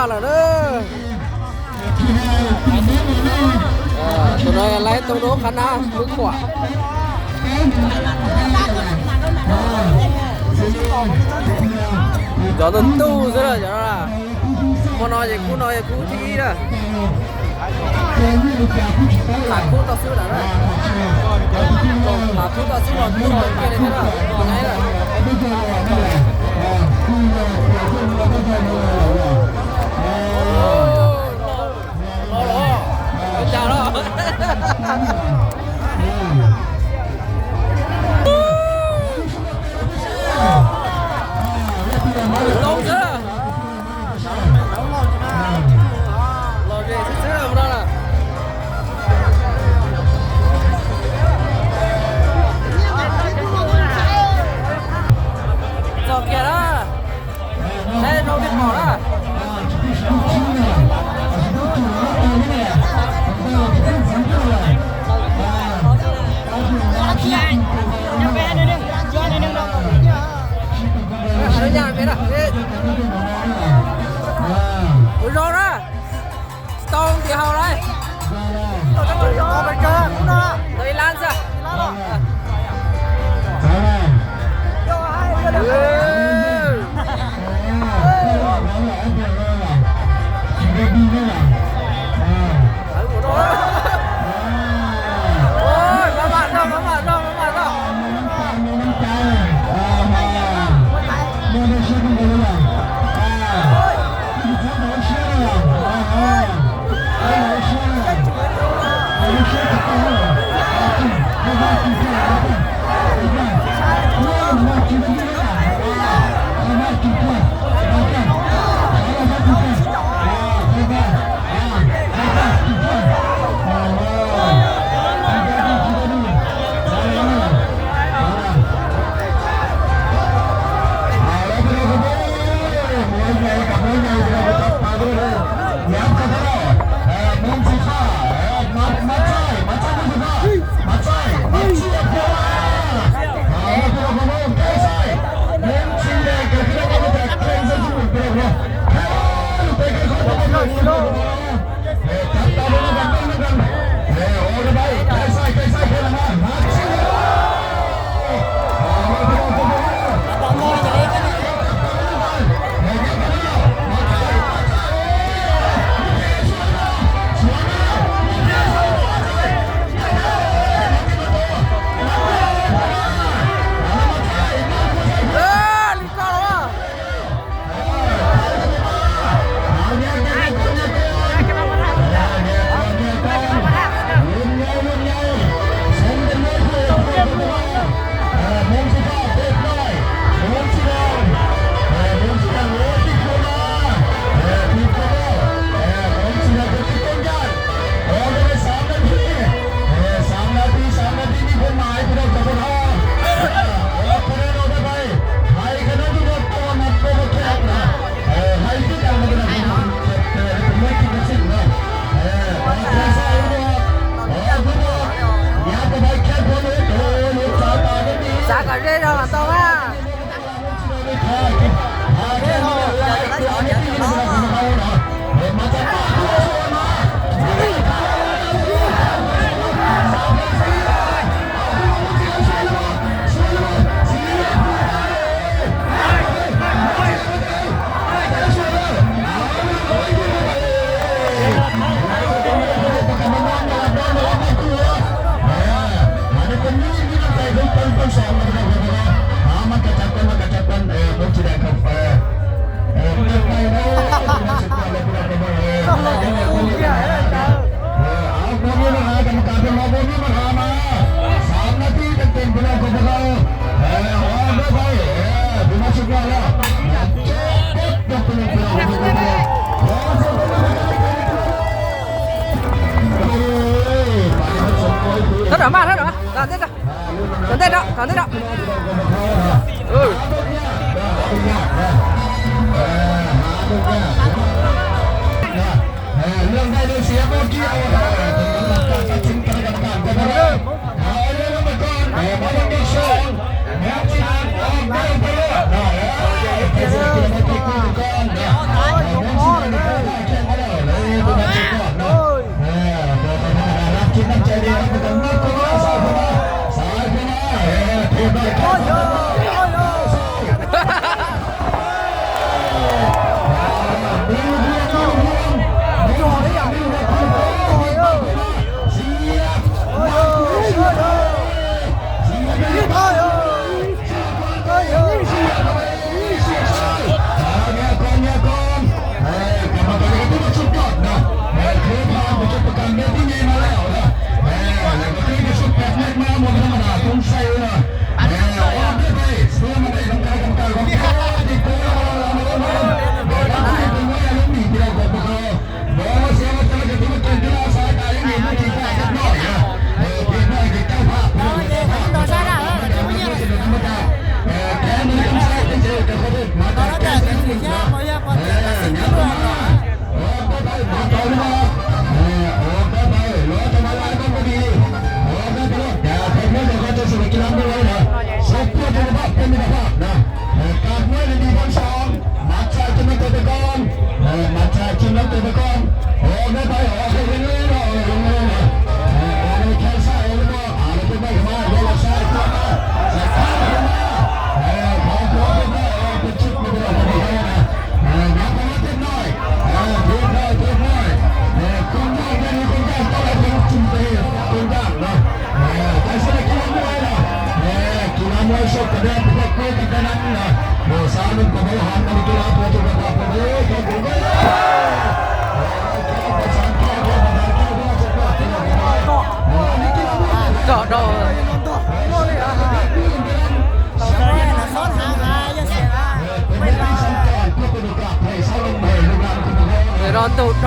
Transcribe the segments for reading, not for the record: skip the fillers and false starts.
là đó tụi này lấy tụi nó khả năng mức quả cho tụi tu rất là cho nó là mà nói gì cú thi đó thả cú tao xíu đã đấy thả cú tao xíu là cú nói kia này đó ngay là chào đó lâu chưa lo gì xíu nào đó là giờ kìa đó đây đâu biết bỏ đó nhà biết à? Ủa rồi đó, tông thì hào đây. Đây lan ra. Ôi, các bạn đâu. Giá cả rê đâu mà to á. Hết rồi mà, làm thế đó, làm thế đó. Ừ. Lương đây được xé con kia. Hãy subscribe cho kênh Ghiền Mì Gõ để không bỏ lỡ những video hấp dẫn. อนตูดโต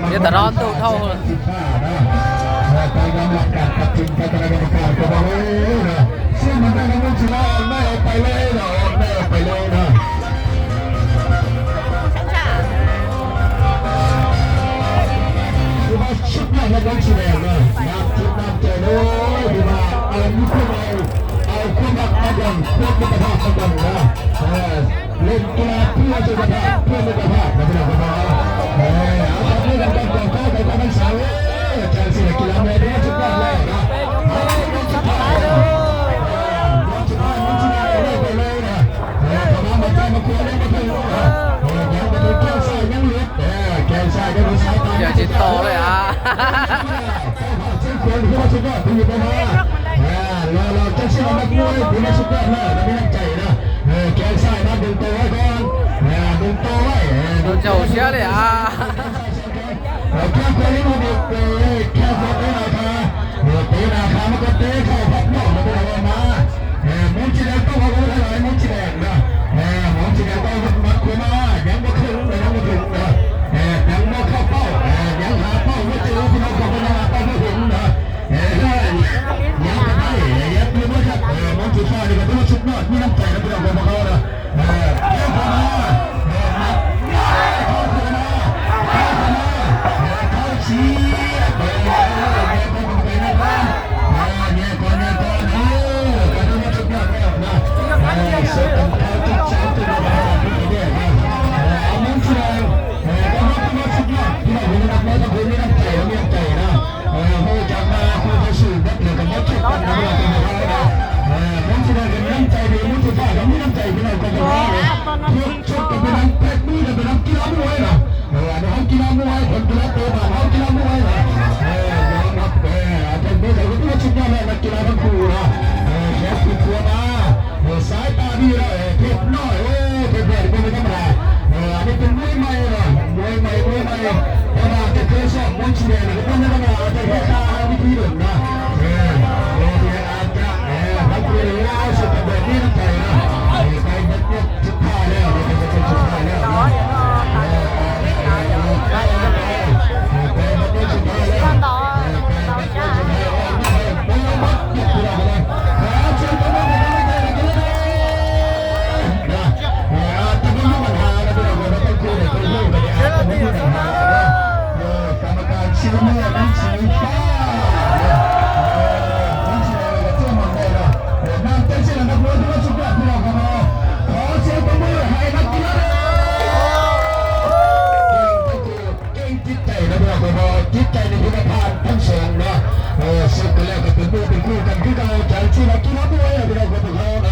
เดี๋ยวแต่ร้อนตูดโตเลย ไปกำลังกัดกับจิงกับกระดานการก็บอกเลยนะซึ่งมันได้ก็ชนะไม่เอาไปเลยนะไม่เอาไปเลยนะคือว่าชุดนั้นเราต้องแสดงนะชุดนั้นเจอเลยคือว่าเอาลูกเอาความรักมาดันเพื่อสุขภาพมาดันนะเล่นกีฬาเพื่อสุขภาพเพื่อสุขภาพนะพี่น้องครับเอาไปเล่นกันก่อนเข้าไปทำให้สาวแข่งสิ่งกีฬาในเรื่องชุดนั้นเลยนะชุดนั้นไปเลยนะทำมาใจมาคุยเล่นมาคุยนะยังไม่ได้แก้ใส่ยังเหลือแก้ใส่ก็มีสายตา อย่าจิตโตเลยอ่ะ คนที่มาสุดยอดที่อยู่ตรงนั้นเราจะเชื่อนักมวยที่มาสุดยอดเลยเราไม่ตั้งใจนะแก้ใส่นะดึงตัวไว้ก่อนดึงตัวไว้ โดนเจ้าเชื่อเลยอ่ะ แค่คนนี้มาดึงแค่คนนี้นะครับตีนาคามันก็เตะเข้าพับนอกมาเป็นอะไรมามุ้งจีแดงต้องเอาไว้หลายมุ้งจีแดงนะมุ้งจีแดงต้องมัดขึ้นมายังไม่ขึ้นยังไม่ถึงนะยังไม่เข้าเป้ายังหาเป้าไม่เจอพี่น้องของเราเป้าไม่ถึงนะยังจะได้ยังไม่รู้จักมุ้งจีฟ้านี่ก็ต้องชุดนอดมีน้ำใจนะพี่น้องของเรานะยังเข้ามาเข้าชี้สายตาดีเลยเทปน้อยโอ้เทปใหญ่ไม่ธรรมดานี่เป็นมวยใหม่นะมวยใหม่เพราะว่าจะเคยสอบมวยเชียร์ก็ไม่ธรรมดาจะแค่ตาวิธีหนึ่งนะอาจจะถ้าคุยแล้วสุดแบบนี้ต้องใจนะไปบัดเนี่ยสุดท้ายแล้วไปบัดสุดท้ายแล้วไปบัดเนี่ยสุดท้ายแล้วชิลเมื่อนั้นชิลฟ้าน้ำเต้นเสียงนักมวยที่ว่าสุดยอดพี่น้องครับขอเสียงปรบมือให้นักกีฬาเก่งจิตใจนะพี่น้องครับจิตใจในคุณภาพทั้งสองนะสุดกันแล้วก็เป็นมือเป็นคู่กันที่เราใจชื่อนักกีฬามวยพี่น้องครับ